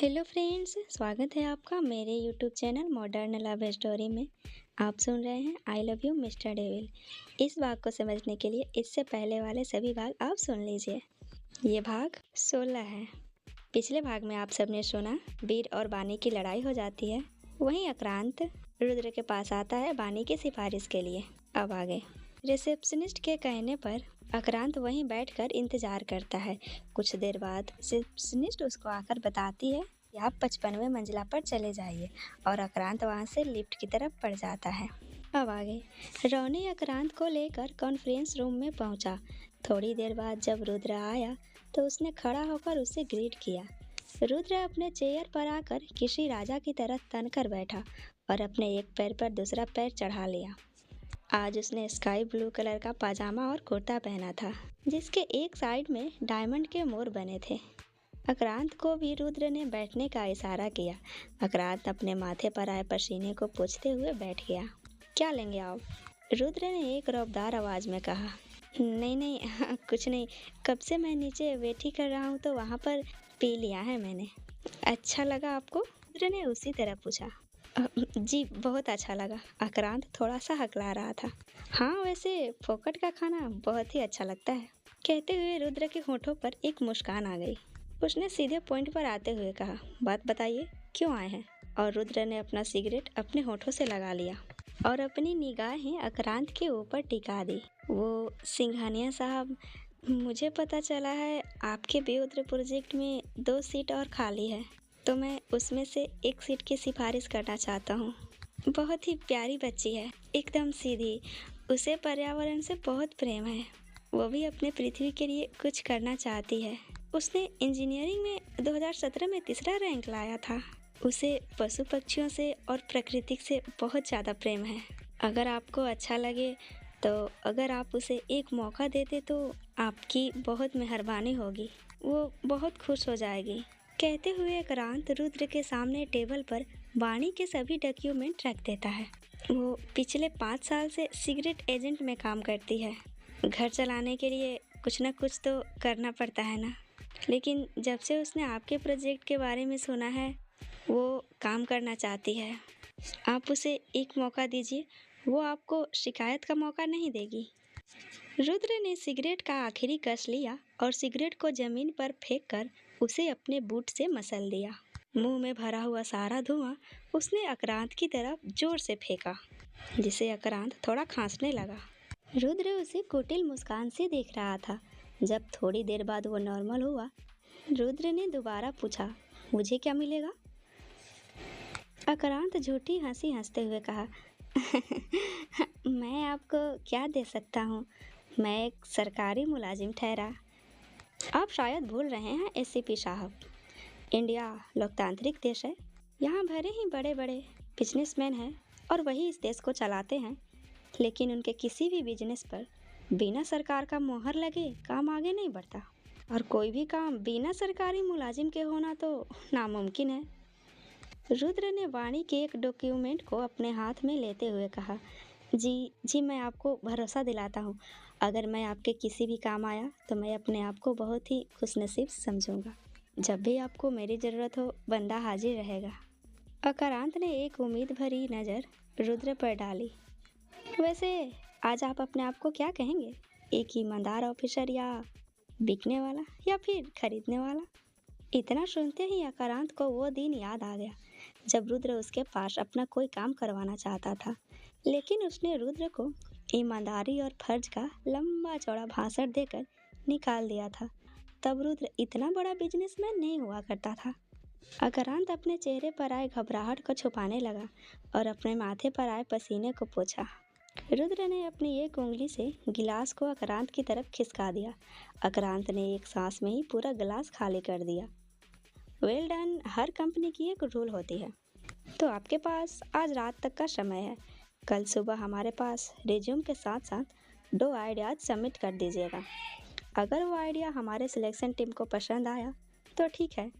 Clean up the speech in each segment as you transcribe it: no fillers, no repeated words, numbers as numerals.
Hello friends, स्वागत है आपका मेरे YouTube channel modern love story में। आप सुन रहे हैं I love you mister devil. इस भाग को समझने के लिए इससे पहले वाले सभी भाग आप सुन लीजिए। ये भाग 16 है। पिछले भाग में आप सबने सुना वीर और बानी की लड़ाई हो जाती है। वहीं आक्रांत रुद्र के पास आता है बानी की सिफारिश के लिए। अब आगे रिसेप्शनिस्ट के कहने पर आक्रांत वहीं बैठकर इंतजार करता है। कुछ देर बाद रिसेप्शनिस्ट उसको आकर बताती है कि आप 55वें मंजिला पर चले जाइए और आक्रांत वहां से लिफ्ट की तरफ बढ़ जाता है। अब आगे रोनी आक्रांत को लेकर कॉन्फ्रेंस रूम में पहुंचा। थोड़ी देर बाद जब रुद्र आया तो उसने खड़ा होकर उसे ग्रीट किया। रुद्र अपने चेयर पर आकर किसी राजा की तरह तनकर बैठा और अपने एक पैर पर दूसरा पैर चढ़ा लिया। आज उसने स्काई ब्लू कलर का पाजामा और कुर्ता पहना था जिसके एक साइड में डायमंड के मोर बने थे। आक्रांत को भी रुद्र ने बैठने का इशारा किया। आक्रांत अपने माथे पर आए पसीने को पोंछते हुए बैठ गया। क्या लेंगे आप? रुद्र ने एक रौबदार आवाज में कहा। नहीं नहीं कुछ नहीं, कब से मैं नीचे वेट ही कर रहा हूँ तो वहाँ पर पी लिया है मैंने। अच्छा लगा आपको? रुद्र ने उसी तरह पूछा। जी बहुत अच्छा लगा। आक्रांत थोड़ा सा हकला रहा था। हाँ वैसे फोकट का खाना बहुत ही अच्छा लगता है। कहते हुए रुद्र के होठों पर एक मुस्कान आ गई। उसने सीधे पॉइंट पर आते हुए कहा, बात बताइए क्यों आए हैं? और रुद्र ने अपना सिगरेट अपने होठों से लगा लिया और अपनी निगाहें आक्रांत के ऊपर टिका दी। वो सिंघानिया साहब, मुझे पता चला है आपके बेउद्र प्रोजेक्ट में 2 सीट और खाली है तो मैं उसमें से एक सीट की सिफारिश करना चाहता हूँ। बहुत ही प्यारी बच्ची है, एकदम सीधी। उसे पर्यावरण से बहुत प्रेम है। वो भी अपने पृथ्वी के लिए कुछ करना चाहती है। उसने इंजीनियरिंग में 2017 में 3रा रैंक लाया था। उसे पशु पक्षियों से और प्रकृति से बहुत ज़्यादा प्रेम है। अगर आपको अच्छा लगे तो अगर आप उसे एक मौका देते तो आपकी बहुत मेहरबानी होगी। वो बहुत खुश हो जाएगी। कहते हुए आक्रांत रुद्र के सामने टेबल पर वाणी के सभी डॉक्यूमेंट रख देता है। वो पिछले 5 साल से सिगरेट एजेंट में काम करती है। घर चलाने के लिए कुछ न कुछ तो करना पड़ता है ना। लेकिन जब से उसने आपके प्रोजेक्ट के बारे में सुना है वो काम करना चाहती है। आप उसे एक मौका दीजिए, वो आपको शिकायत का मौका नहीं देगी। रुद्र ने सिगरेट का आखिरी कस लिया और सिगरेट को जमीन पर फेंक कर उसे अपने बूट से मसल दिया। मुंह में भरा हुआ सारा धुआं उसने आक्रांत की तरफ जोर से फेंका, जिसे आक्रांत थोड़ा खांसने लगा। रुद्र उसे कुटिल मुस्कान से देख रहा था। जब थोड़ी देर बाद वो नॉर्मल हुआ, रुद्र ने दोबारा पूछा, मुझे क्या मिलेगा? आक्रांत झूठी हंसी हंसते हुए कहा, मैं आपको क्या दे सकता हूँ? मैं एक सरकारी मुलाजिम ठहरा। आप शायद भूल रहे हैं एससीपी साहब, इंडिया लोकतांत्रिक देश है। यहाँ भले ही बड़े बड़े बिजनेसमैन हैं और वही इस देश को चलाते हैं, लेकिन उनके किसी भी बिजनेस पर बिना सरकार का मोहर लगे काम आगे नहीं बढ़ता। और कोई भी काम बिना सरकारी मुलाजिम के होना तो नामुमकिन है। रुद्र ने वाणी के एक डॉक्यूमेंट को अपने हाथ में लेते हुए कहा, जी मैं आपको भरोसा दिलाता हूँ, अगर मैं आपके किसी भी काम आया तो मैं अपने आप को बहुत ही खुशनसीब समझूंगा। जब भी आपको मेरी ज़रूरत हो बंदा हाजिर रहेगा। आक्रांत ने एक उम्मीद भरी नज़र रुद्र पर डाली। वैसे आज आप अपने आप को क्या कहेंगे? एक ईमानदार ऑफिसर या बिकने वाला या फिर खरीदने वाला? इतना सुनते ही आक्रांत को वो दिन याद आ गया जब रुद्र उसके पास अपना कोई काम करवाना चाहता था, लेकिन उसने रुद्र को ईमानदारी और फर्ज का लंबा चौड़ा भाषण देकर निकाल दिया था। तब रुद्र इतना बड़ा बिजनेसमैन नहीं हुआ करता था। आक्रांत अपने चेहरे पर आए घबराहट को छुपाने लगा और अपने माथे पर आए पसीने को पोंछा। रुद्र ने अपनी एक उंगली से गिलास को आक्रांत की तरफ खिसका दिया। आक्रांत ने एक सांस में ही पूरा गिलास खाली कर दिया। वेल डन, हर कंपनी की एक रूल होती है। तो आपके पास आज रात तक का समय है। कल सुबह हमारे पास रिज्यूम के साथ साथ 2 आइडियाज सबमिट कर दीजिएगा। अगर वो आइडिया हमारे सिलेक्शन टीम को पसंद आया तो ठीक है,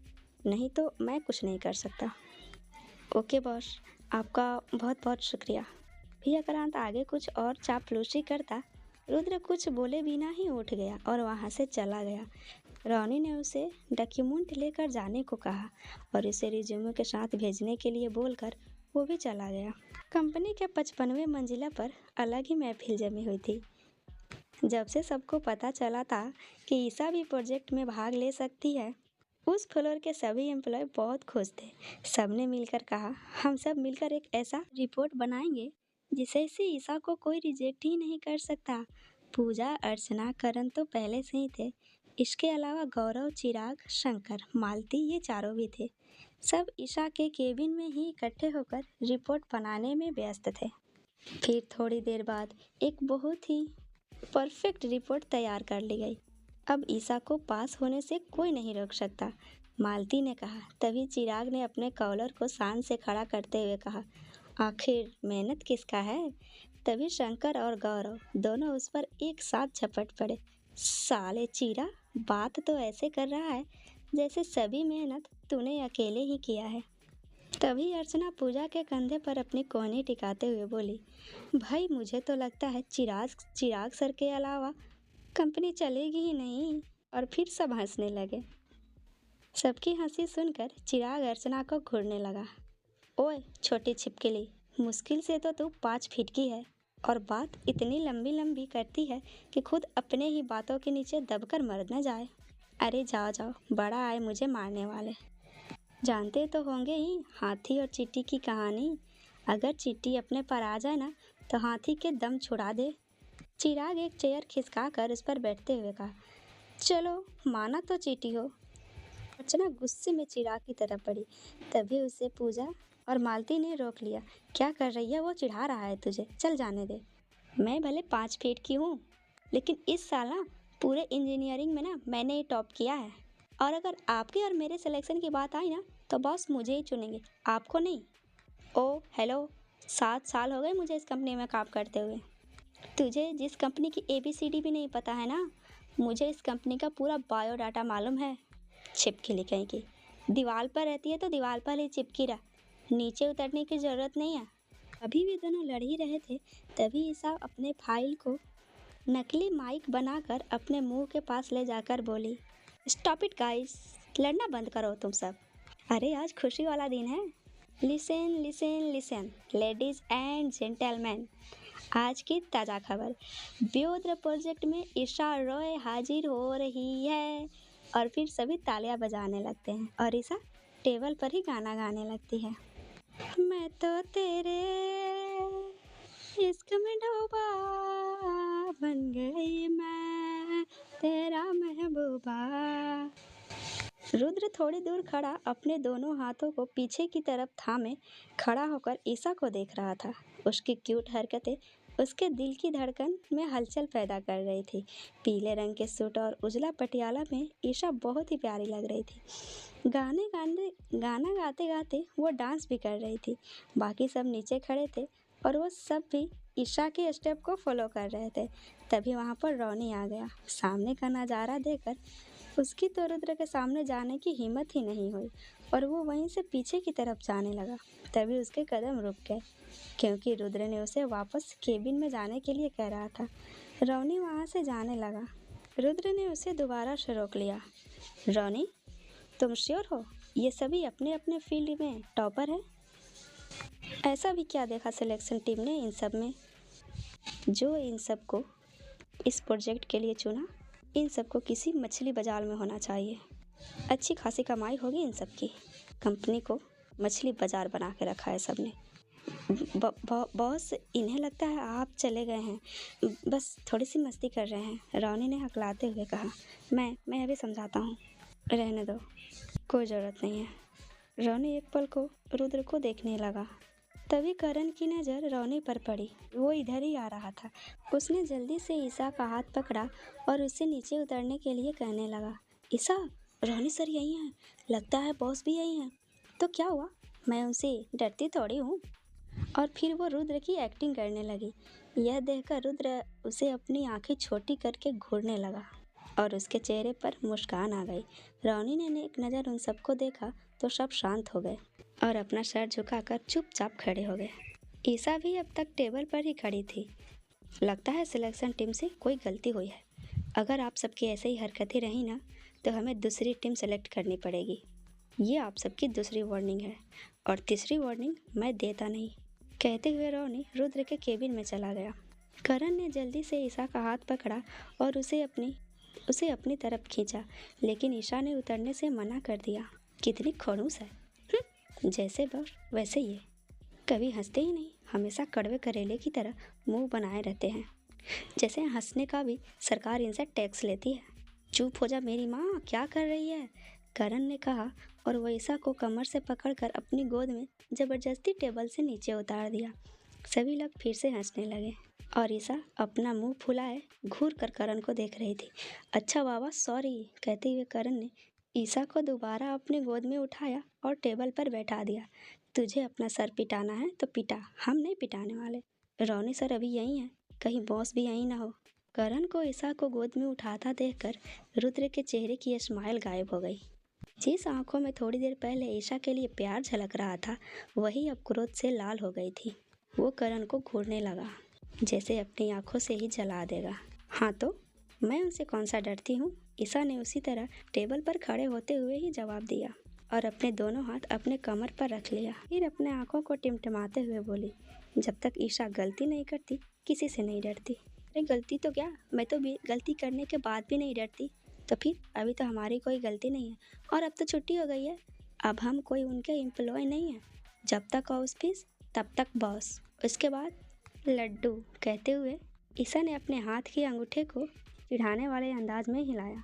नहीं तो मैं कुछ नहीं कर सकता। ओके बॉस, आपका बहुत बहुत शुक्रिया। भी आक्रांत आगे कुछ और चापलूसी करता, रुद्र कुछ बोले बिना ही उठ गया और वहाँ से चला गया। रोनी ने उसे डॉक्यूमेंट लेकर जाने को कहा और उसे रिज्यूमे के साथ भेजने के लिए बोलकर वो भी चला गया। कंपनी के 55वें मंजिला पर अलग ही महफिल जमी हुई थी। जब से सबको पता चला था कि ईसा भी प्रोजेक्ट में भाग ले सकती है, उस फ्लोर के सभी एम्प्लॉय बहुत खुश थे। सबने मिलकर कहा, हम सब मिलकर एक ऐसा रिपोर्ट बनाएंगे जिसे से ईसा को कोई रिजेक्ट ही नहीं कर सकता। पूजा, अर्चना, करण तो पहले से ही थे। इसके अलावा गौरव, चिराग, शंकर, मालती ये चारों भी थे। सब ईशा के केबिन में ही इकट्ठे होकर रिपोर्ट बनाने में व्यस्त थे। फिर थोड़ी देर बाद एक बहुत ही परफेक्ट रिपोर्ट तैयार कर ली गई। अब ईशा को पास होने से कोई नहीं रोक सकता, मालती ने कहा। तभी चिराग ने अपने कॉलर को शान से खड़ा करते हुए कहा, आखिर मेहनत किसका है? तभी शंकर और गौरव दोनों उस पर एक साथ झपट पड़े। साले चीरा, बात तो ऐसे कर रहा है जैसे सभी मेहनत तूने अकेले ही किया है। तभी अर्चना पूजा के कंधे पर अपनी कोहनी टिकाते हुए बोली, भाई मुझे तो लगता है चिराग सर के अलावा कंपनी चलेगी ही नहीं। और फिर सब हंसने लगे। सबकी हंसी सुनकर चिराग अर्चना को घूरने लगा। ओए छोटी छिपकली, मुश्किल से तो तू 5 फीट की है और बात इतनी लंबी लंबी करती है कि खुद अपने ही बातों के नीचे दबकर मर न जाए। अरे जाओ जाओ, बड़ा आए मुझे मारने वाले। जानते तो होंगे ही हाथी और चींटी की कहानी। अगर चींटी अपने पर आ जाए ना तो हाथी के दम छुड़ा दे। चिराग एक चेयर खिसका कर उस पर बैठते हुए कहा, चलो माना तो चींटी हो। अर्चना गुस्से में चिराग की तरफ बढ़ी। तभी उसे पूजा और मालती ने रोक लिया। क्या कर रही है? वो चिढ़ा रहा है तुझे, चल जाने दे। मैं भले 5 फीट की हूँ, लेकिन इस साल ना पूरे इंजीनियरिंग में ना मैंने ही टॉप किया है। और अगर आपके और मेरे सिलेक्शन की बात आई ना तो बॉस मुझे ही चुनेंगे, आपको नहीं। ओ हेलो, 7 साल हो गए मुझे इस कंपनी में काम करते हुए। तुझे जिस कंपनी की ABCD भी नहीं पता है ना, मुझे इस कंपनी का पूरा बायोडाटा मालूम है। छिपकली कहीं की, दीवार पर रहती है तो दीवार पर ही चिपकी रहा, नीचे उतरने की ज़रूरत नहीं है। अभी भी दोनों लड़ ही रहे थे, तभी ईसा अपने फाइल को नकली माइक बनाकर अपने मुंह के पास ले जाकर बोली, स्टॉप इट गाइस, लड़ना बंद करो तुम सब। अरे आज खुशी वाला दिन है। Listen listen listen ladies and gentleman, आज की ताज़ा खबर, व्योद्र प्रोजेक्ट में ईशा रॉय हाजिर हो रही है। और फिर सभी तालियां बजाने लगते हैं और ईशा टेबल पर ही गाना गाने लगती है। मैं तो तेरे इश्क में डूबा बन गई, मैं तेरा महबूबा। रुद्र थोड़ी दूर खड़ा अपने दोनों हाथों को पीछे की तरफ थामे खड़ा होकर ईशा को देख रहा था। उसकी क्यूट हरकतें उसके दिल की धड़कन में हलचल पैदा कर रही थी। पीले रंग के सूट और उजला पटियाला में ईशा बहुत ही प्यारी लग रही थी। गाना गाते गाते वो डांस भी कर रही थी। बाकी सब नीचे खड़े थे और वो सब भी ईशा के स्टेप को फॉलो कर रहे थे। तभी वहाँ पर रोनी आ गया। सामने का नज़ारा देखकर उसकी तो रुद्र के सामने जाने की हिम्मत ही नहीं हुई और वो वहीं से पीछे की तरफ जाने लगा। तभी उसके कदम रुक गए क्योंकि रुद्र ने उसे वापस केबिन में जाने के लिए कह रहा था। रोनी वहाँ से जाने लगा। रुद्र ने उसे दोबारा से रोक लिया। रोनी, तुम श्योर हो ये सभी अपने अपने फील्ड में टॉपर है? ऐसा भी क्या देखा सिलेक्शन टीम ने इन सब में जो इन सबको इस प्रोजेक्ट के लिए चुना? इन सबको किसी मछली बाजार में होना चाहिए। अच्छी खासी कमाई होगी इन सब की। कंपनी को मछली बाजार बना के रखा है सबने। बॉस, इन्हें लगता है आप चले गए हैं, बस थोड़ी सी मस्ती कर रहे हैं, रोनी ने हकलाते हुए कहा। मैं अभी समझाता हूँ, रहने दो, कोई ज़रूरत नहीं है। रोनी एक पल को रुद्र को देखने लगा। तभी करण की नज़र रोनी पर पड़ी। वो इधर ही आ रहा था। उसने जल्दी से ईशा का हाथ पकड़ा और उसे नीचे उतरने के लिए कहने लगा, ईशा, रोनी सर यही हैं, लगता है बॉस भी यही हैं। तो क्या हुआ, मैं उनसे डरती थोड़ी हूँ। और फिर वो रुद्र की एक्टिंग करने लगी। यह देखकर रुद्र उसे अपनी आंखें छोटी करके घूरने लगा और उसके चेहरे पर मुस्कान आ गई। रोनी ने एक नज़र उन सबको देखा तो सब शांत हो गए और अपना सर झुकाकर चुपचाप खड़े हो गए। ईशा भी अब तक टेबल पर ही खड़ी थी। लगता है सिलेक्शन टीम से कोई गलती हुई है। अगर आप सबकी ऐसे ही हरकतें रही ना तो हमें दूसरी टीम सेलेक्ट करनी पड़ेगी। ये आप सबकी दूसरी वार्निंग है, और तीसरी वार्निंग मैं देता नहीं। कहते हुए रोनी रुद्र के केबिन में चला गया। करण ने जल्दी से ईशा का हाथ पकड़ा और उसे अपनी तरफ खींचा, लेकिन ईशा ने उतरने से मना कर दिया। कितनी खड़ूस है। जैसे बस वैसे ये, कभी हंसते ही नहीं, हमेशा कड़वे करेले की तरह मुंह बनाए रहते हैं, जैसे हंसने का भी सरकार इनसे टैक्स लेती है। चुप हो जा मेरी माँ, क्या कर रही है? करण ने कहा और वो ईशा को कमर से पकड़कर अपनी गोद में जबरदस्ती टेबल से नीचे उतार दिया। सभी लोग फिर से हंसने लगे और ईशा अपना मुंह फुलाए घूर कर करण को देख रही थी। अच्छा बाबा सॉरी, कहते हुए करण ने ईशा को दोबारा अपनी गोद में उठाया और टेबल पर बैठा दिया। तुझे अपना सर पिटाना है तो पिटा, हम नहीं पिटाने वाले। रोनी सर अभी यहीं है, कहीं बॉस भी यहीं ना हो। करण को ईशा को गोद में उठाता देखकर रुद्र के चेहरे की स्माइल गायब हो गई। जिस आंखों में थोड़ी देर पहले ईशा के लिए प्यार झलक रहा था, वही अब क्रोध से लाल हो गई थी। वो करण को घूरने लगा, जैसे अपनी आंखों से ही जला देगा। हाँ तो मैं उनसे कौन सा डरती हूँ? ईशा ने उसी तरह टेबल पर खड़े होते हुए ही जवाब दिया और अपने दोनों हाथ अपने कमर पर रख लिया। फिर अपने आंखों को टिमटिमाते हुए बोली, जब तक ईशा गलती नहीं करती किसी से नहीं डरती। अरे गलती तो क्या, मैं तो गलती करने के बाद भी नहीं डरती। तो फिर अभी तो हमारी कोई गलती नहीं है और अब तो छुट्टी हो गई है। अब हम कोई उनके एम्प्लॉय नहीं हैं। जब तक ऑफिस तब तक बॉस, उसके बाद लड्डू। कहते हुए ईशा ने अपने हाथ के अंगूठे को चिढ़ाने वाले अंदाज में हिलाया।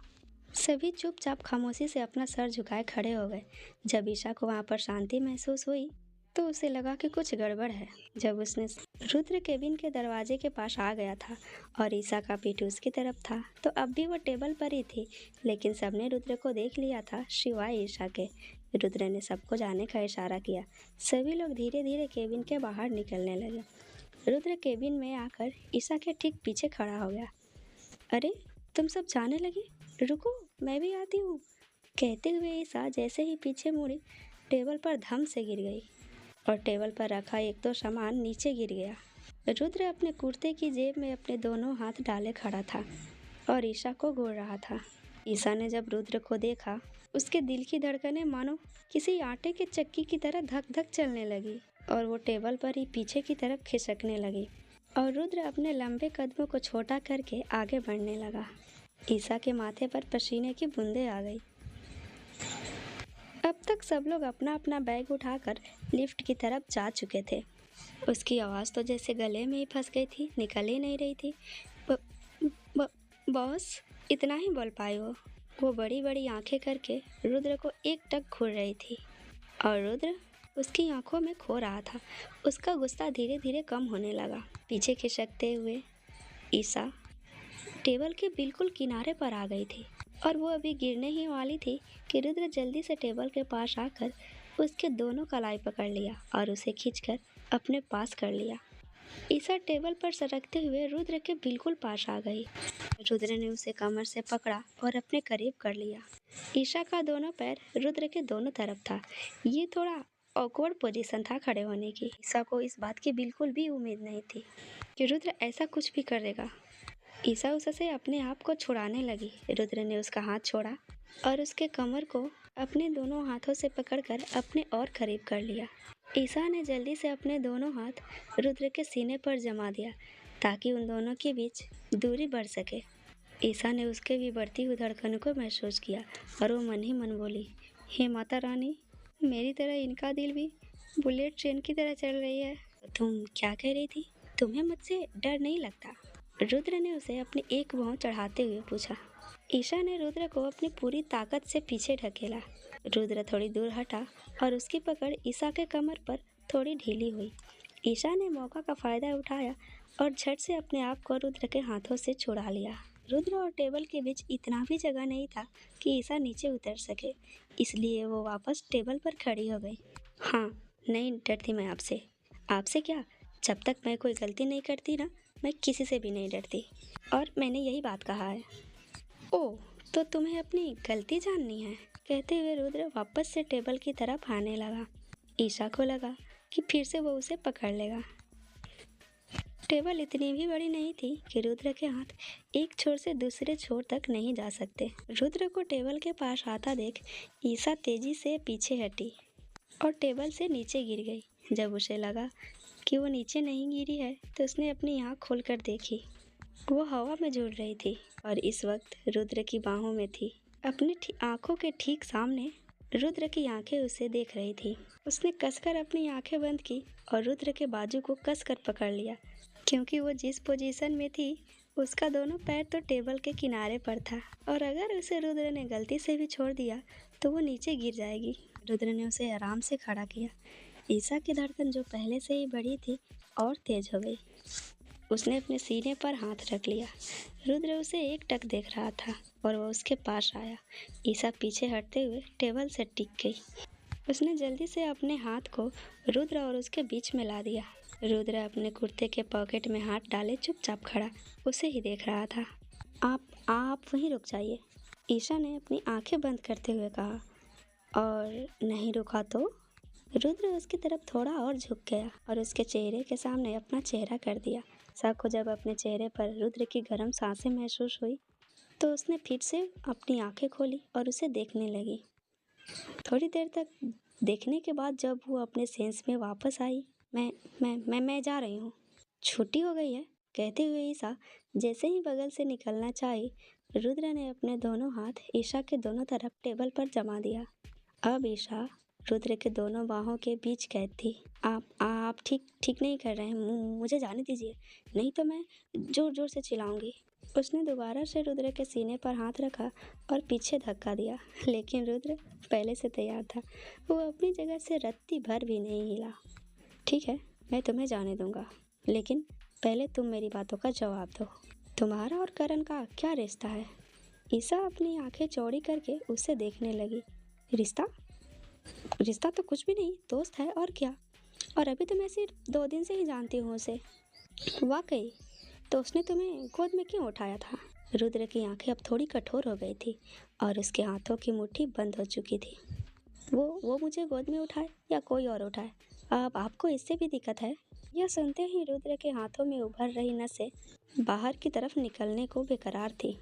सभी चुपचाप खामोशी से अपना सर झुकाए खड़े हो गए। जब ईशा को वहाँ पर शांति महसूस हुई तो उसे लगा कि कुछ गड़बड़ है। जब उसने रुद्र केबिन के दरवाजे के पास आ गया था और ईशा का पीठ उसकी तरफ था, तो अब भी वो टेबल पर ही थी, लेकिन सबने रुद्र को देख लिया था सिवाय ईशा के। रुद्र ने सबको जाने का इशारा किया। सभी लोग धीरे धीरे केबिन के बाहर निकलने लगे। रुद्र केबिन में आकर ईशा के ठीक पीछे खड़ा हो गया। अरे तुम सब जाने लगे, रुको मैं भी आती हूँ। कहते हुए ईशा जैसे ही पीछे मुड़ी, टेबल पर धम से गिर गई और टेबल पर रखा एक दो सामान नीचे गिर गया। रुद्र अपने कुर्ते की जेब में अपने दोनों हाथ डाले खड़ा था और ईशा को घूर रहा था। ईशा ने जब रुद्र को देखा, उसके दिल की धड़कनें मानो किसी आटे के चक्की की तरह धक धक चलने लगी और वो टेबल पर ही पीछे की तरफ खिसकने लगी और रुद्र अपने लंबे कदमों को छोटा करके आगे बढ़ने लगा। ईशा के माथे पर पसीने की बूंदें आ गई। अब तक सब लोग अपना अपना बैग उठाकर लिफ्ट की तरफ जा चुके थे। उसकी आवाज़ तो जैसे गले में ही फंस गई थी, निकल ही नहीं रही थी। बॉस, इतना ही बोल पाई वो बड़ी बड़ी आंखें करके रुद्र को एक टक घूर रही थी और रुद्र उसकी आंखों में खो रहा था। उसका गुस्सा धीरे धीरे कम होने लगा। पीछे खिसकते हुए ईशा टेबल के बिल्कुल किनारे पर आ गई थी और वो अभी गिरने ही वाली थी कि रुद्र जल्दी से टेबल के पास आकर उसके दोनों कलाई पकड़ लिया और उसे खींचकर अपने पास कर लिया। ईशा टेबल पर सरकते हुए रुद्र के बिल्कुल पास आ गई। रुद्र ने उसे कमर से पकड़ा और अपने करीब कर लिया। ईशा का दोनों पैर रुद्र के दोनों तरफ था। ये थोड़ा ऑकवर्ड पोजीशन था खड़े होने की। ईशा को इस बात की बिल्कुल भी उम्मीद नहीं थी कि रुद्र ऐसा कुछ भी करेगा। ईशा उससे अपने आप को छुड़ाने लगी। रुद्र ने उसका हाथ छोड़ा और उसके कमर को अपने दोनों हाथों से पकड़कर अपने और करीब कर लिया। ईशा ने जल्दी से अपने दोनों हाथ रुद्र के सीने पर जमा दिया ताकि उन दोनों के बीच दूरी बढ़ सके। ईशा ने उसके भी बढ़ती हुई धड़कनों को महसूस किया और वो मन ही मन बोली, हे माता रानी, मेरी तरह इनका दिल भी बुलेट ट्रेन की तरह चल रही है। तुम क्या कह रही थी? तुम्हें मुझसे डर नहीं लगता? रुद्र ने उसे अपनी एक भौं चढ़ाते हुए पूछा। ईशा ने रुद्र को अपनी पूरी ताकत से पीछे ढकेला। रुद्र थोड़ी दूर हटा और उसकी पकड़ ईशा के कमर पर थोड़ी ढीली हुई। ईशा ने मौका का फायदा उठाया और झट से अपने आप को रुद्र के हाथों से छुड़ा लिया। रुद्र और टेबल के बीच इतना भी जगह नहीं था कि ईशा नीचे उतर सके, इसलिए वो वापस टेबल पर खड़ी हो गई। हाँ, नहीं डरती मैं आपसे। आपसे क्या? जब तक मैं कोई गलती नहीं करती ना, मैं किसी से भी नहीं डरती और मैंने यही बात कहा है। ओह, तो तुम्हें अपनी गलती जाननी है? कहते हुए रुद्र वापस से टेबल की तरफ आने लगा। ईशा को लगा कि फिर से वो उसे पकड़ लेगा। टेबल इतनी भी बड़ी नहीं थी कि रुद्र के हाथ एक छोर से दूसरे छोर तक नहीं जा सकते। रुद्र को टेबल के पास आता देख ईसा तेजी से पीछे हटी और टेबल से नीचे गिर गई। जब उसे लगा कि वो नीचे नहीं गिरी है तो उसने अपनी आँख खोलकर देखी। वो हवा में झूल रही थी और इस वक्त रुद्र की बाहों में थी। अपनी आंखों के ठीक सामने रुद्र की आंखें उसे देख रही थी। उसने कसकर अपनी आंखें बंद की और रुद्र के बाजू को कसकर पकड़ लिया। क्योंकि वो जिस पोजीशन में थी उसका दोनों पैर तो टेबल के किनारे पर था और अगर उसे रुद्र ने गलती से भी छोड़ दिया तो वो नीचे गिर जाएगी। रुद्र ने उसे आराम से खड़ा किया। ईसा की धड़कन जो पहले से ही बढ़ी थी और तेज हो गई। उसने अपने सीने पर हाथ रख लिया। रुद्र उसे एकटक देख रहा था और वह उसके पास आया। ईसा पीछे हटते हुए टेबल से टिक गई। उसने जल्दी से अपने हाथ को रुद्र और उसके बीच में ला दिया। रुद्र अपने कुर्ते के पॉकेट में हाथ डाले चुपचाप खड़ा उसे ही देख रहा था। आप वहीं रुक जाइए, ईसा ने अपनी आंखें बंद करते हुए कहा। और नहीं रुका तो? रुद्र उसकी तरफ थोड़ा और झुक गया और उसके चेहरे के सामने अपना चेहरा कर दिया। ईसा को जब अपने चेहरे पर रुद्र की गर्म सांसें महसूस हुई तो उसने फिर से अपनी आंखें खोली और उसे देखने लगी। थोड़ी देर तक देखने के बाद जब वो अपने सेंस में वापस आई, मैं जा रही हूँ, छुट्टी हो गई है, कहते हुए ईसा जैसे ही बगल से निकलना चाही, रुद्र ने अपने दोनों हाथ ईसा के दोनों तरफ टेबल पर जमा दिया। अब ईसा रुद्र के दोनों बाहों के बीच कैद थी। आप ठीक नहीं कर रहे हैं, मुझे जाने दीजिए, नहीं तो मैं जोर जोर से चिल्लाऊंगी। उसने दोबारा से रुद्र के सीने पर हाथ रखा और पीछे धक्का दिया, लेकिन रुद्र पहले से तैयार था। वो अपनी जगह से रत्ती भर भी नहीं हिला। ठीक है, मैं तुम्हें जाने दूंगा, लेकिन पहले तुम मेरी बातों का जवाब दो। तुम्हारा और करण का क्या रिश्ता है? ईसा अपनी आंखें चौड़ी करके उसे देखने लगी। रिश्ता तो कुछ भी नहीं, दोस्त है और क्या। और अभी तो मैं सिर्फ 2 दिन से ही जानती हूँ उसे। वाकई? तो उसने तुम्हें गोद में क्यों उठाया था? रुद्र की आंखें अब थोड़ी कठोर हो गई थी और उसके हाथों की मुट्ठी बंद हो चुकी थी। वो मुझे गोद में उठाए या कोई और उठाए, अब आपको इससे भी दिक्कत है? यह सुनते ही रुद्र के हाथों में उभर रही नसें बाहर की तरफ निकलने को बेकरार थी।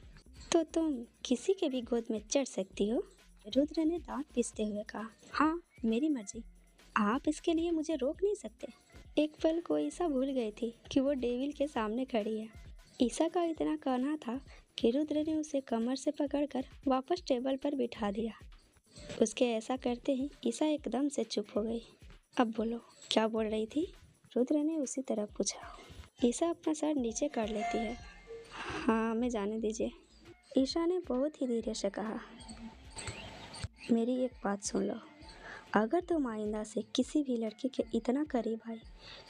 तो तुम किसी के भी गोद में चढ़ सकती हो? रुद्र ने दांत पीसते हुए कहा। हाँ, मेरी मर्जी, आप इसके लिए मुझे रोक नहीं सकते। एक पल को ईसा भूल गई थी कि वो डेविल के सामने खड़ी है। ईसा का इतना कहना था कि रुद्र ने उसे कमर से पकड़कर वापस टेबल पर बिठा दिया। उसके ऐसा करते ही ईसा एकदम से चुप हो गई। अब बोलो, क्या बोल रही थी? रुद्र ने उसी तरह पूछा। ईसा अपना सर नीचे कर लेती है। हाँ, हमें जाने दीजिए, ईसा ने बहुत ही धीरे से कहा। मेरी एक बात सुन लो, अगर तुम आइंदा से किसी भी लड़के के इतना करीब आई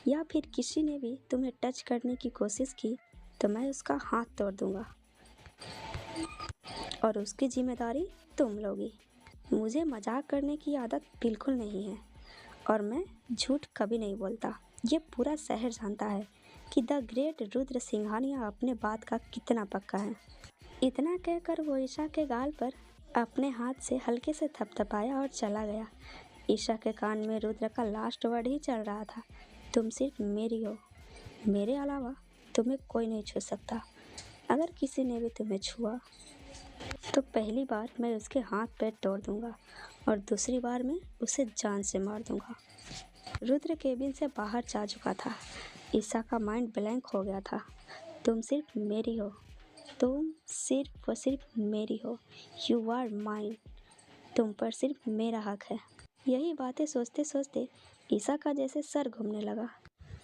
या फिर किसी ने भी तुम्हें टच करने की कोशिश की तो मैं उसका हाथ तोड़ दूंगा और उसकी जिम्मेदारी तुम लोगी। मुझे मजाक करने की आदत बिल्कुल नहीं है और मैं झूठ कभी नहीं बोलता। ये पूरा शहर जानता है कि द ग्रेट रुद्र सिंघानिया अपने बात का कितना पक्का है। इतना कहकर वो ईशा के गाल पर अपने हाथ से हल्के से थपथपाया और चला गया। ईशा के कान में रुद्र का लास्ट वर्ड ही चल रहा था, तुम सिर्फ मेरी हो, मेरे अलावा तुम्हें कोई नहीं छू सकता। अगर किसी ने भी तुम्हें छुआ तो पहली बार मैं उसके हाथ पैर तोड़ दूंगा और दूसरी बार मैं उसे जान से मार दूंगा। रुद्र केबिन से बाहर जा चुका था। ईशा का माइंड ब्लैंक हो गया था। तुम सिर्फ मेरी हो, तुम सिर्फ व सिर्फ मेरी हो, यू आर माइन, तुम पर सिर्फ मेरा हक है। यही बातें सोचते सोचते ईशा का जैसे सर घूमने लगा।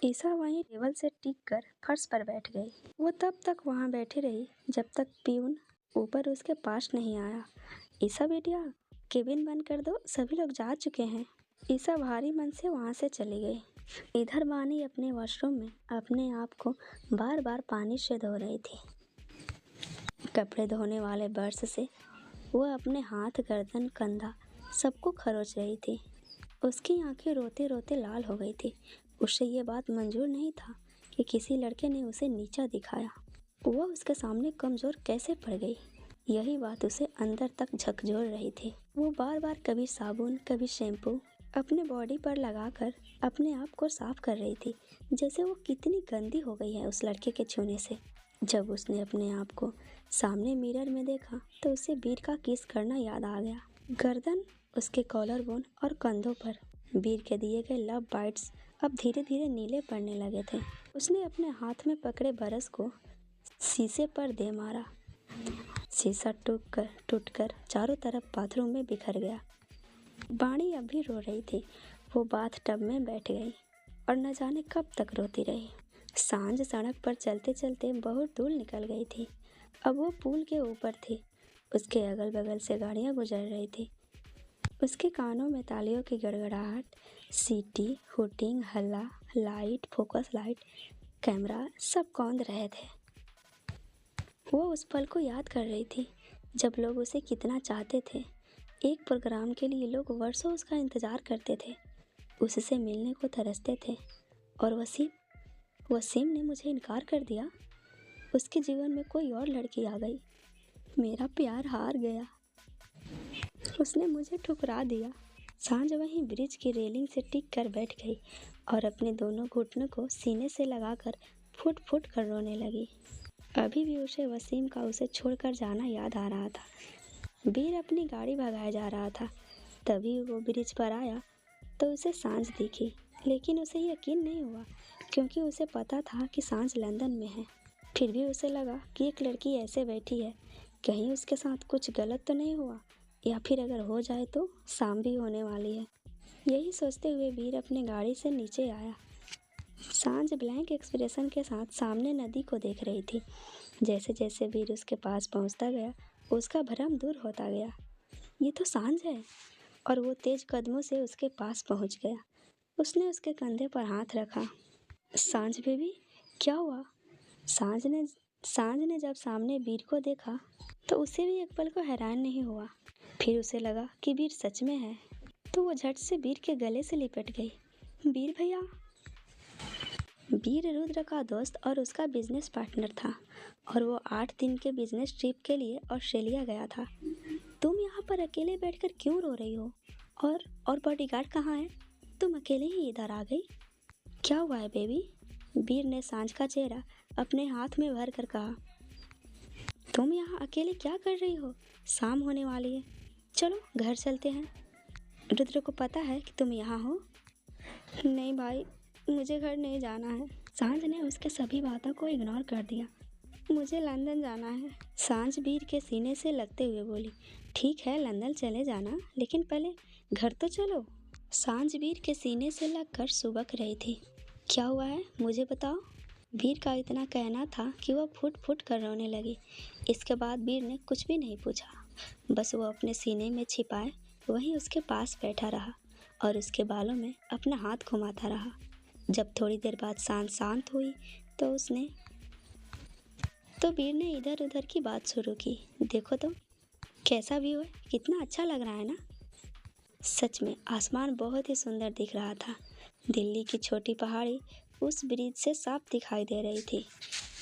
ईशा वहीं टेबल से टिक कर फर्श पर बैठ गई। वो तब तक वहाँ बैठी रही जब तक पियून ऊपर उसके पास नहीं आया। ईशा बेटिया, केबिन बंद कर दो, सभी लोग जा चुके हैं। ईशा भारी मन से वहाँ से चली गई। इधर वानी अपने वॉशरूम में अपने आप को बार बार पानी से धो रही थी। कपड़े धोने वाले ब्रश से वो अपने हाथ, गर्दन, कंधा सबको खरोच रही थी। उसकी आंखें रोते रोते लाल हो गई थी। उसे ये बात मंजूर नहीं था कि किसी लड़के ने उसे नीचा दिखाया। वह उसके सामने कमज़ोर कैसे पड़ गई, यही बात उसे अंदर तक झकझोर रही थी। वो बार बार कभी साबुन, कभी शैम्पू, अपने बॉडी पर लगाकर अपने आप को साफ कर रही थी, जैसे वो कितनी गंदी हो गई है उस लड़के के छूने से। जब उसने अपने आप को सामने मिरर में देखा तो उसे वीर का किस करना याद आ गया। गर्दन, उसके कॉलर बोन और कंधों पर वीर के दिए गए लव बाइट्स अब धीरे धीरे नीले पड़ने लगे थे। उसने अपने हाथ में पकड़े ब्रश को शीशे पर दे मारा। शीशा टूटकर चारों तरफ बाथरूम में बिखर गया। बाणी अब भी रो रही थी। वो बाथ टब में बैठ गई और न जाने कब तक रोती रही। सांझ सड़क पर चलते चलते बहुत दूर निकल गई थी। अब वो पुल के ऊपर थी। उसके अगल बगल से गाड़ियां गुजर रही थी। उसके कानों में तालियों की गड़गड़ाहट, सीटी, हुटिंग, हल्ला, लाइट, फोकस लाइट, कैमरा सब कौंध रहे थे। वो उस पल को याद कर रही थी जब लोग उसे कितना चाहते थे। एक प्रोग्राम के लिए लोग वर्षों उसका इंतज़ार करते थे, उससे मिलने को तरसते थे। और वसीम ने मुझे इनकार कर दिया। उसके जीवन में कोई और लड़की आ गई। मेरा प्यार हार गया। उसने मुझे ठुकरा दिया। सांझ वहीं ब्रिज की रेलिंग से टिक कर बैठ गई और अपने दोनों घुटनों को सीने से लगाकर फुट फुट कर रोने लगी। अभी भी उसे वसीम का उसे छोड़कर जाना याद आ रहा था। वीर अपनी गाड़ी भगाए जा रहा था। तभी वो ब्रिज पर आया तो उसे सांझ दिखी, लेकिन उसे यकीन नहीं हुआ क्योंकि उसे पता था कि सांझ लंदन में है। फिर भी उसे लगा कि एक लड़की ऐसे बैठी है, कहीं उसके साथ कुछ गलत तो नहीं हुआ, या फिर अगर हो जाए तो शाम भी होने वाली है। यही सोचते हुए वीर अपने गाड़ी से नीचे आया। सांझ ब्लैंक एक्सप्रेशन के साथ सामने नदी को देख रही थी। जैसे जैसे वीर उसके पास पहुंचता गया, उसका भ्रम दूर होता गया। ये तो सांझ है। और वो तेज कदमों से उसके पास पहुंच गया। उसने उसके कंधे पर हाथ रखा। सांझ बेबी, क्या हुआ? सांझ ने जब सामने वीर को देखा तो उसे भी एक पल को हैरान नहीं हुआ। फिर उसे लगा कि वीर सच में है, तो वो झट से वीर के गले से लिपट गई। वीर भैया। वीर रुद्र का दोस्त और उसका बिजनेस पार्टनर था और वो 8 दिन के बिजनेस ट्रिप के लिए ऑस्ट्रेलिया गया था। तुम यहाँ पर अकेले बैठकर क्यों रो रही हो? और बॉडीगार्ड कहाँ है? तुम अकेले ही इधर आ गई? क्या हुआ है बेबी? वीर ने सांझ का चेहरा अपने हाथ में भर कर कहा। तुम यहाँ अकेले क्या कर रही हो? शाम होने वाली है। चलो घर चलते हैं। रुद्र को पता है कि तुम यहाँ हो? नहीं भाई, मुझे घर नहीं जाना है। सांझ ने उसके सभी बातों को इग्नोर कर दिया। मुझे लंदन जाना है। सांझ वीर के सीने से लगते हुए बोली। ठीक है, लंदन चले जाना, लेकिन पहले घर तो चलो। सांझ वीर के सीने से लगकर सुबक रही थी। क्या हुआ है, मुझे बताओ। वीर का इतना कहना था कि वह फुट फुट कर रोने लगी। इसके बाद वीर ने कुछ भी नहीं पूछा, बस वो अपने सीने में छिपाए वहीं उसके पास बैठा रहा और उसके बालों में अपना हाथ घुमाता रहा। जब थोड़ी देर बाद शांत हुई तो वीर ने इधर उधर की बात शुरू की। देखो तो कैसा व्यू है, कितना अच्छा लग रहा है ना? सच में आसमान बहुत ही सुंदर दिख रहा था। दिल्ली की छोटी पहाड़ी उस ब्रिज से साफ दिखाई दे रही थी।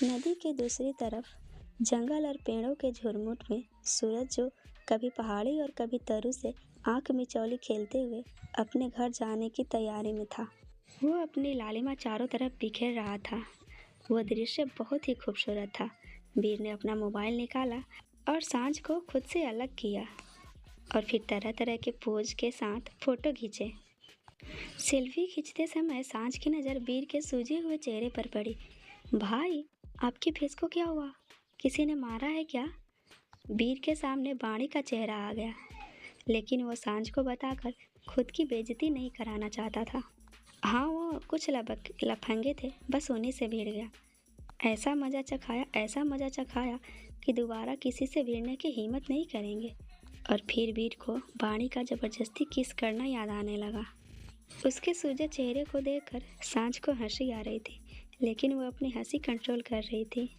नदी के दूसरी तरफ जंगल और पेड़ों के झुरमुट में सूरज, जो कभी पहाड़ी और कभी तरु से आंख मिचौली खेलते हुए अपने घर जाने की तैयारी में था। वो अपनी लालिमा चारों तरफ बिखेर रहा था। वह दृश्य बहुत ही खूबसूरत था। वीर ने अपना मोबाइल निकाला और सांझ को खुद से अलग किया और फिर तरह तरह के पोज के साथ फोटो खींचे। सेल्फी खींचते समय सांझ की नज़र वीर के सूजे हुए चेहरे पर पड़ी। भाई, आपके फेस को क्या हुआ? किसी ने मारा है क्या? वीर के सामने बाणी का चेहरा आ गया, लेकिन वो सांझ को बताकर खुद की बेइज्जती नहीं कराना चाहता था। हाँ, वो कुछ लफंगे थे, बस उन्हीं से भिड़ गया। ऐसा मज़ा चखाया कि दोबारा किसी से भिड़ने की हिम्मत नहीं करेंगे। और फिर वीर को बाणी का ज़बरदस्ती किस करना याद आने लगा। उसके सूजे चेहरे को देखकर सांझ को हंसी आ रही थी, लेकिन वो अपनी हंसी कंट्रोल कर रही थी।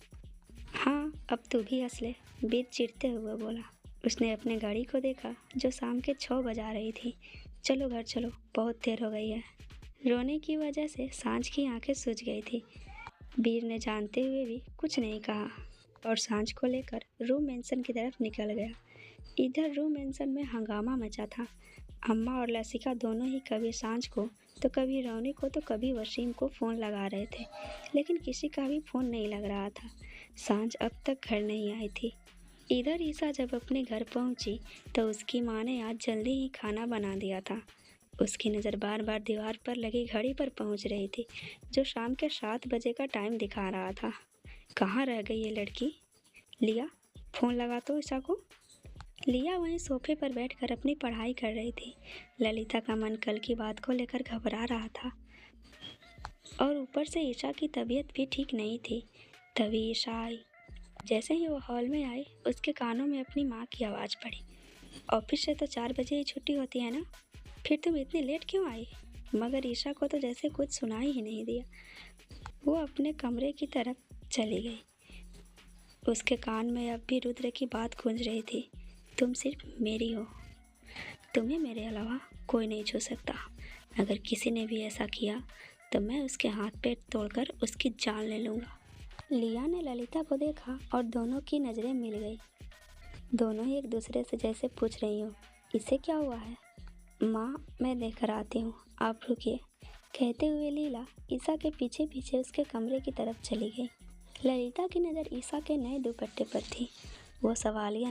हाँ, अब तू भी हंस ले, वीर चिढ़ते हुए बोला। उसने अपने घड़ी को देखा जो शाम के 6 बजा रही थी। चलो घर चलो, बहुत देर हो गई है। रोने की वजह से सांझ की आंखें सूज गई थी। वीर ने जानते हुए भी कुछ नहीं कहा और सांझ को लेकर रूम मेंशन की तरफ निकल गया। इधर रूम मेंशन में हंगामा मचा था। अम्मा और लसिका दोनों ही कभी सांझ को तो कभी रौनी को तो कभी वसीम को फ़ोन लगा रहे थे, लेकिन किसी का भी फ़ोन नहीं लग रहा था। सांझ अब तक घर नहीं आई थी। इधर ईसा जब अपने घर पहुंची तो उसकी माँ ने आज जल्दी ही खाना बना दिया था। उसकी नज़र बार बार दीवार पर लगी घड़ी पर पहुंच रही थी, जो शाम के 7 बजे का टाइम दिखा रहा था। कहाँ रह गई ये लड़की? लिया, फ़ोन लगा तो ईसा को। लिया वहीं सोफे पर बैठकर अपनी पढ़ाई कर रही थी। ललिता का मन कल की बात को लेकर घबरा रहा था और ऊपर से ईशा की तबीयत भी ठीक नहीं थी। तभी ईशा आई। जैसे ही वो हॉल में आई, उसके कानों में अपनी माँ की आवाज़ पड़ी। ऑफिस से तो 4 बजे ही छुट्टी होती है ना, फिर तुम इतनी लेट क्यों आई? मगर ईशा को तो जैसे कुछ सुनाई ही नहीं दिया। वो अपने कमरे की तरफ चली गई। उसके कान में अब भी रुद्र की बात गूंज रही थी। तुम सिर्फ मेरी हो, तुम्हें मेरे अलावा कोई नहीं छू सकता। अगर किसी ने भी ऐसा किया तो मैं उसके हाथ पैर तोड़कर उसकी जान ले लूँगा। लिया ने ललिता को देखा और दोनों की नज़रें मिल गई। दोनों ही एक दूसरे से जैसे पूछ रही हो, इसे क्या हुआ है? माँ, मैं देखकर आती हूँ, आप रुकिए, कहते हुए लीला ईसा के पीछे पीछे उसके कमरे की तरफ चली गई। ललिता की नज़र ईसा के नए दुपट्टे पर थी। वो सवालिया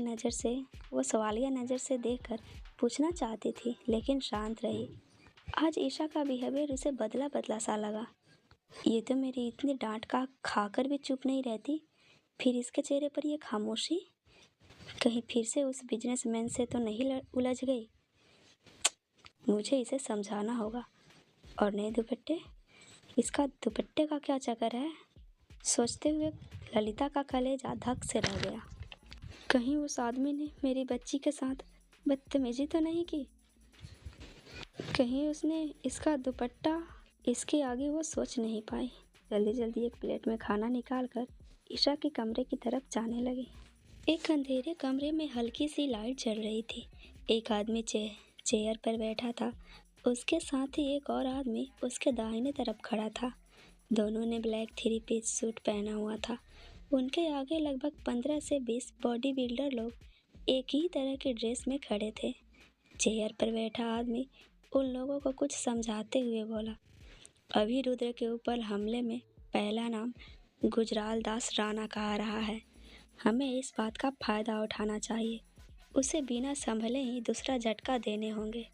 नज़र से देखकर पूछना चाहती थी, लेकिन शांत रही। आज ईशा का बिहेवियर उसे बदला बदला सा लगा। ये तो मेरी इतनी डांट का खाकर भी चुप नहीं रहती, फिर इसके चेहरे पर ये खामोशी। कहीं फिर से उस बिजनेसमैन से तो नहीं उलझ गई? मुझे इसे समझाना होगा। और नए दुपट्टे, इसका दुपट्टे का क्या चक्कर है? सोचते हुए ललिता का कलेजा धक से रह गया। कहीं उस आदमी ने मेरी बच्ची के साथ बदतमीजी तो नहीं की? कहीं उसने इसका दुपट्टा? इसके आगे वो सोच नहीं पाई। जल्दी जल्दी एक प्लेट में खाना निकालकर ईशा के कमरे की तरफ जाने लगी। एक अंधेरे कमरे में हल्की सी लाइट जल रही थी। एक आदमी चेयर पर बैठा था। उसके साथ ही एक और आदमी उसके दाहिने तरफ खड़ा था। दोनों ने ब्लैक 3 पीस सूट पहना हुआ था। उनके आगे लगभग 15 से 20 बॉडी बिल्डर लोग एक ही तरह की ड्रेस में खड़े थे। चेयर पर बैठा आदमी उन लोगों को कुछ समझाते हुए बोला, अभी रुद्र के ऊपर हमले में पहला नाम गुजराल दास राणा का आ रहा है। हमें इस बात का फ़ायदा उठाना चाहिए। उसे बिना संभले ही दूसरा झटका देने होंगे,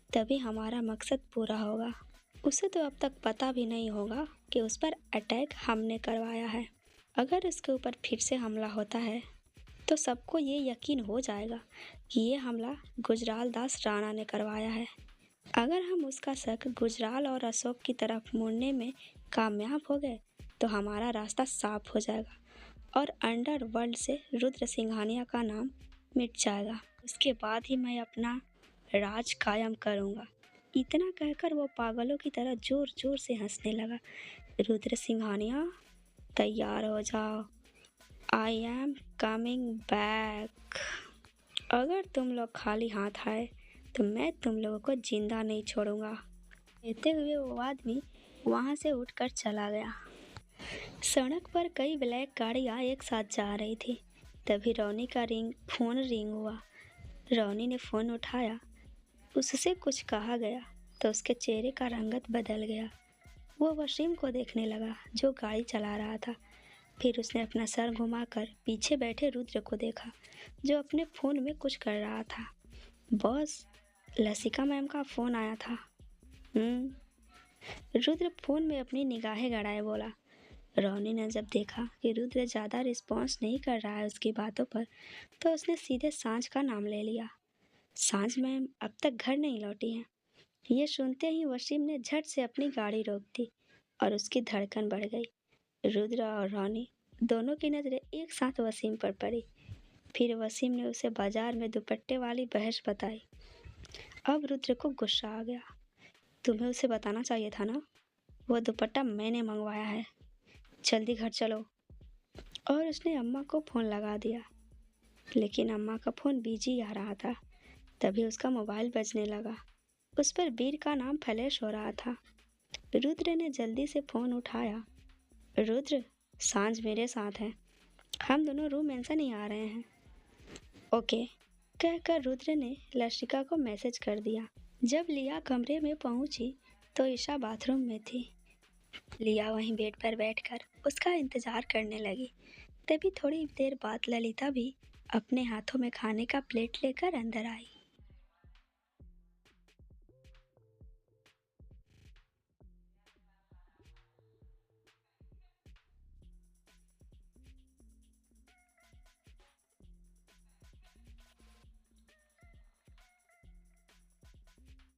तभी हमारा मकसद पूरा होगा। उसे तो अब तक पता भी नहीं होगा कि उस पर अटैक हमने करवाया है। अगर उसके ऊपर फिर से हमला होता है तो सबको ये यकीन हो जाएगा कि ये हमला गुजराल दास राणा ने करवाया है। अगर हम उसका शक गुजराल और अशोक की तरफ मुड़ने में कामयाब हो गए तो हमारा रास्ता साफ हो जाएगा और अंडरवर्ल्ड से रुद्र सिंघानिया का नाम मिट जाएगा। उसके बाद ही मैं अपना राज कायम करूँगा। इतना कहकर वो पागलों की तरह जोर जोर से हंसने लगा। रुद्र सिंघानिया, तैयार हो जाओ, आई एम कमिंग बैक। अगर तुम लोग खाली हाथ आए तो मैं तुम लोगों को जिंदा नहीं छोड़ूंगा। कहते हुए वो आदमी वहाँ से उठकर चला गया। सड़क पर कई ब्लैक गाड़ियाँ एक साथ जा रही थी। तभी रौनी का फोन रिंग हुआ। रौनी ने फ़ोन उठाया। उससे कुछ कहा गया तो उसके चेहरे का रंगत बदल गया। वो वसीम को देखने लगा जो गाड़ी चला रहा था। फिर उसने अपना सर घुमाकर पीछे बैठे रुद्र को देखा जो अपने फ़ोन में कुछ कर रहा था। बॉस, लसिका मैम का फ़ोन आया था। रुद्र फ़ोन में अपनी निगाहें गड़ाए बोला। रौनी ने जब देखा कि रुद्र ज़्यादा रिस्पॉन्स नहीं कर रहा है उसकी बातों पर, तो उसने सीधे सांझ का नाम ले लिया। सांझ मैम अब तक घर नहीं लौटी हैं। ये सुनते ही वसीम ने झट से अपनी गाड़ी रोक दी और उसकी धड़कन बढ़ गई। रुद्र और रौनी दोनों की नज़रें एक साथ वसीम पर पड़ी। फिर वसीम ने उसे बाजार में दुपट्टे वाली बहस बताई। अब रुद्र को गुस्सा आ गया। तुम्हें उसे बताना चाहिए था ना, वो दुपट्टा मैंने मंगवाया है, जल्दी घर चलो। और उसने अम्मा को फ़ोन लगा दिया, लेकिन अम्मा का फ़ोन बिजी आ रहा था। तभी उसका मोबाइल बजने लगा। उस पर वीर का नाम फ्लैश हो रहा था। रुद्र ने जल्दी से फ़ोन उठाया। रुद्र, सांझ मेरे साथ है, हम दोनों रूम मेंशन ही आ रहे हैं। ओके कहकर रुद्र ने लसिका को मैसेज कर दिया। जब लिया कमरे में पहुंची तो ईशा बाथरूम में थी। लिया वहीं बेड पर बैठकर उसका इंतजार करने लगी। तभी थोड़ी देर बाद ललिता भी अपने हाथों में खाने का प्लेट लेकर अंदर आई।